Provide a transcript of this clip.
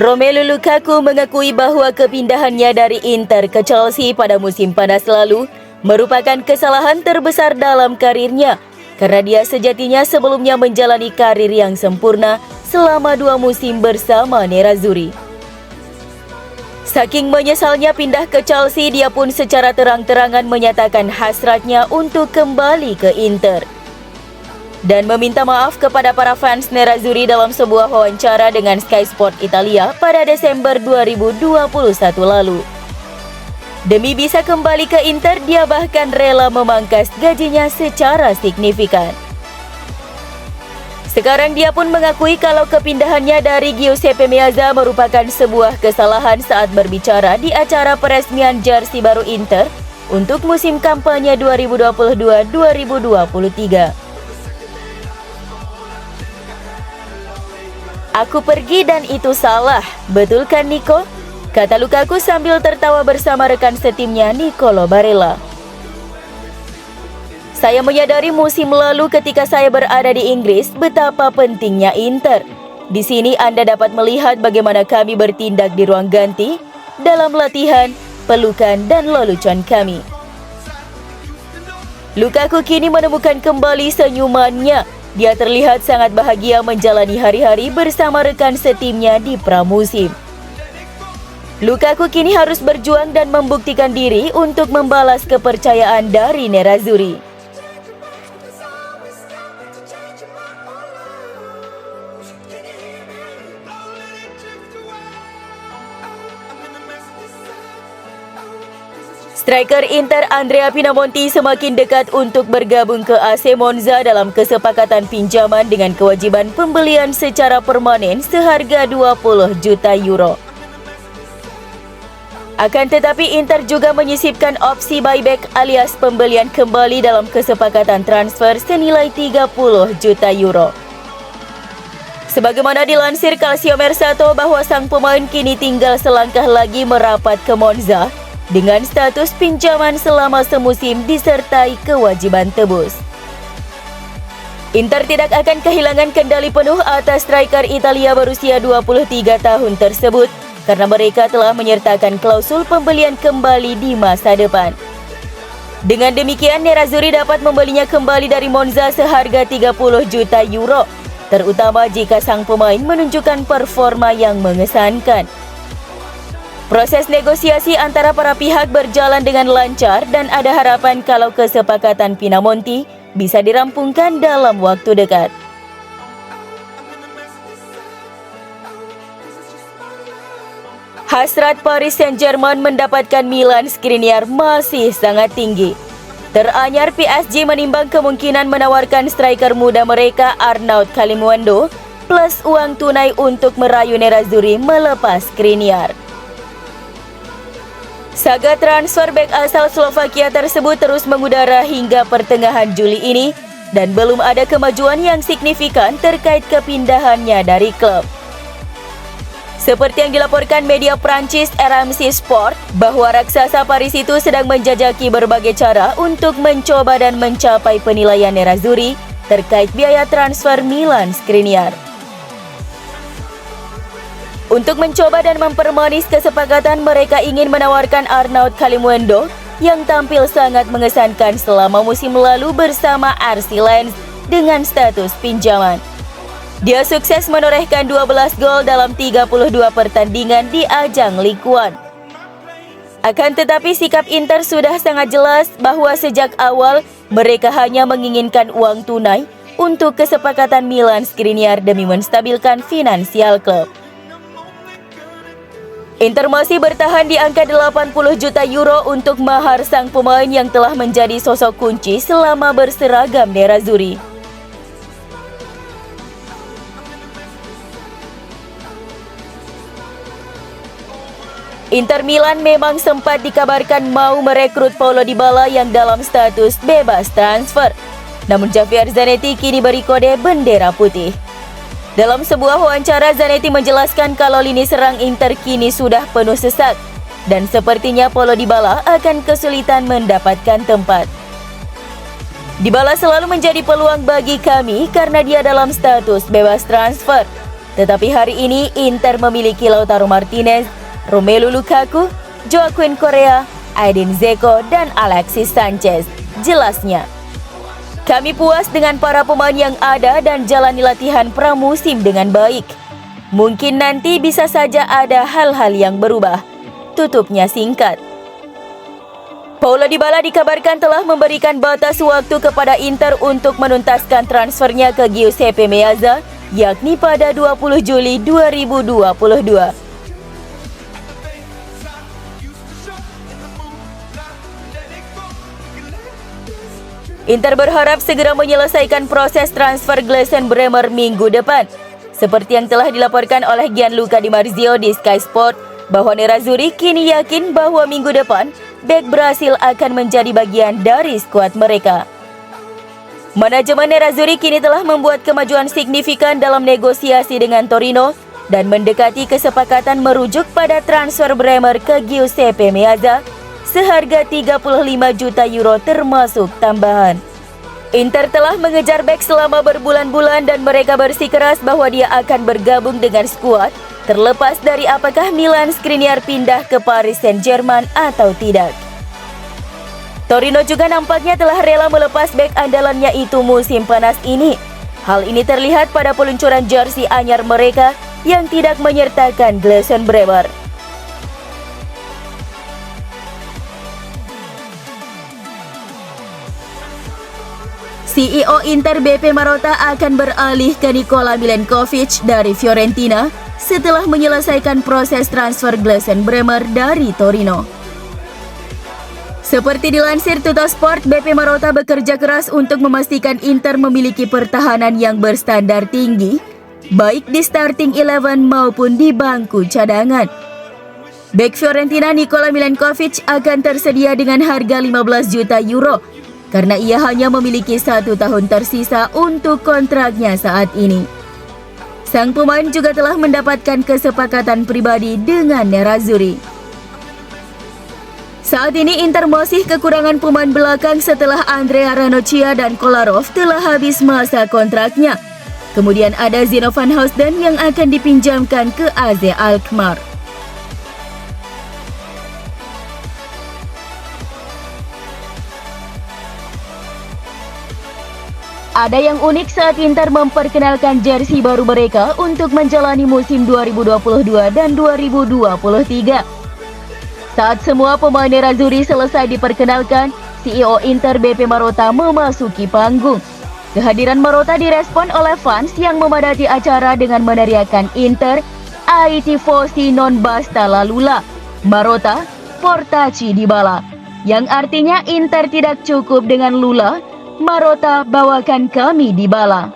Romelu Lukaku mengakui bahwa kepindahannya dari Inter ke Chelsea pada musim panas lalu merupakan kesalahan terbesar dalam karirnya karena dia sejatinya sebelumnya menjalani karir yang sempurna selama 2 musim bersama Nerazzurri. Saking menyesalnya pindah ke Chelsea, dia pun secara terang-terangan menyatakan hasratnya untuk kembali ke Inter dan meminta maaf kepada para fans Nerazzurri dalam sebuah wawancara dengan Sky Sport Italia pada Desember 2021 lalu. Demi bisa kembali ke Inter, dia bahkan rela memangkas gajinya secara signifikan. Sekarang dia pun mengakui kalau kepindahannya dari Giuseppe Meazza merupakan sebuah kesalahan saat berbicara di acara peresmian jersey baru Inter untuk musim kampanye 2022-2023. "Aku pergi dan itu salah, betul kan Nico?" kata Lukaku sambil tertawa bersama rekan setimnya Nicolo Barella. "Saya menyadari musim lalu ketika saya berada di Inggris betapa pentingnya Inter. Di sini Anda dapat melihat bagaimana kami bertindak di ruang ganti, dalam latihan, pelukan dan lelucon kami." Lukaku kini menemukan kembali senyumannya. Dia terlihat sangat bahagia menjalani hari-hari bersama rekan setimnya di pramusim. Lukaku kini harus berjuang dan membuktikan diri untuk membalas kepercayaan dari Nerazzurri. Striker Inter Andrea Pinamonti semakin dekat untuk bergabung ke AC Monza dalam kesepakatan pinjaman dengan kewajiban pembelian secara permanen seharga 20 juta euro. Akan tetapi Inter juga menyisipkan opsi buyback alias pembelian kembali dalam kesepakatan transfer senilai 30 juta euro. Sebagaimana dilansir Calcio Mercato bahwa sang pemain kini tinggal selangkah lagi merapat ke Monza dengan status pinjaman selama semusim disertai kewajiban tebus. Inter tidak akan kehilangan kendali penuh atas striker Italia berusia 23 tahun tersebut karena mereka telah menyertakan klausul pembelian kembali di masa depan. Dengan demikian, Nerazzurri dapat membelinya kembali dari Monza seharga 30 juta euro, terutama jika sang pemain menunjukkan performa yang mengesankan. Proses negosiasi antara para pihak berjalan dengan lancar dan ada harapan kalau kesepakatan Pinamonti bisa dirampungkan dalam waktu dekat. Hasrat Paris Saint-Germain mendapatkan Milan Skriniar masih sangat tinggi. Teranyar PSG menimbang kemungkinan menawarkan striker muda mereka Arnaud Kalimuendo plus uang tunai untuk merayu Nerazzurri melepas Skriniar. Saga transfer bek asal Slovakia tersebut terus mengudara hingga pertengahan Juli ini dan belum ada kemajuan yang signifikan terkait kepindahannya dari klub. Seperti yang dilaporkan media Prancis RMC Sport bahwa raksasa Paris itu sedang menjajaki berbagai cara untuk mencoba dan mencapai penilaian Nerazzurri terkait biaya transfer Milan Skriniar. Untuk mencoba dan mempermanis kesepakatan, mereka ingin menawarkan Arnaud Kalimuendo yang tampil sangat mengesankan selama musim lalu bersama RC Lens dengan status pinjaman. Dia sukses menorehkan 12 gol dalam 32 pertandingan di ajang Ligue 1. Akan tetapi sikap Inter sudah sangat jelas bahwa sejak awal mereka hanya menginginkan uang tunai untuk kesepakatan Milan Skriniar demi menstabilkan finansial klub. Inter masih bertahan di angka 80 juta euro untuk mahar sang pemain yang telah menjadi sosok kunci selama berseragam Nerazzurri. Inter Milan memang sempat dikabarkan mau merekrut Paulo Dybala yang dalam status bebas transfer. Namun Javier Zanetti kini beri kode bendera putih. Dalam sebuah wawancara, Zanetti menjelaskan kalau lini serang Inter kini sudah penuh sesak dan sepertinya Paulo Dybala akan kesulitan mendapatkan tempat. Dybala selalu menjadi peluang bagi kami karena dia dalam status bebas transfer. Tetapi hari ini Inter memiliki Lautaro Martinez, Romelu Lukaku, Joaquin Correa, Edin Dzeko, dan Alexis Sanchez. Jelasnya, kami puas dengan para pemain yang ada dan jalani latihan pramusim dengan baik. Mungkin nanti bisa saja ada hal-hal yang berubah. Tutupnya singkat. Paulo Dybala dikabarkan telah memberikan batas waktu kepada Inter untuk menuntaskan transfernya ke Giuseppe Meazza, yakni pada 20 Juli 2022. Inter berharap segera menyelesaikan proses transfer Gleisen Bremer minggu depan. Seperti yang telah dilaporkan oleh Gianluca Di Marzio di Sky Sport, bahwa Nerazzurri kini yakin bahwa minggu depan bek Brasil akan menjadi bagian dari skuad mereka. Manajemen Nerazzurri kini telah membuat kemajuan signifikan dalam negosiasi dengan Torino dan mendekati kesepakatan merujuk pada transfer Bremer ke Giuseppe Meazza seharga 35 juta euro termasuk tambahan. Inter telah mengejar bek selama berbulan-bulan dan mereka bersikeras bahwa dia akan bergabung dengan skuad terlepas dari apakah Milan Skriniar pindah ke Paris Saint-Germain atau tidak. Torino juga nampaknya telah rela melepas bek andalannya itu musim panas ini. Hal ini terlihat pada peluncuran jersey anyar mereka yang tidak menyertakan Gleisen Bremer. CEO Inter BP Marotta akan beralih ke Nikola Milenkovic dari Fiorentina setelah menyelesaikan proses transfer Gleisen Bremer dari Torino. Seperti dilansir Tuttosport, BP Marotta bekerja keras untuk memastikan Inter memiliki pertahanan yang berstandar tinggi, baik di starting 11 maupun di bangku cadangan. Bek Fiorentina Nikola Milenkovic akan tersedia dengan harga 15 juta euro, karena ia hanya memiliki 1 tahun tersisa untuk kontraknya saat ini. Sang pemain juga telah mendapatkan kesepakatan pribadi dengan Nerazzurri. Saat ini Inter masih kekurangan pemain belakang setelah Andrea Ranocchia dan Kolarov telah habis masa kontraknya. Kemudian ada Zino van Houten yang akan dipinjamkan ke AZ Alkmaar. Ada yang unik saat Inter memperkenalkan jersey baru mereka untuk menjalani musim 2022 dan 2023. Saat semua pemain Nerazzurri selesai diperkenalkan, CEO Inter BP Marotta memasuki panggung. Kehadiran Marotta direspon oleh fans yang memadati acara dengan meneriakan Inter, "Ai tifosi non basta la Lula, Marotta, portaci Dybala," yang artinya Inter tidak cukup dengan Lula, Marotta bawakan kami Dybala.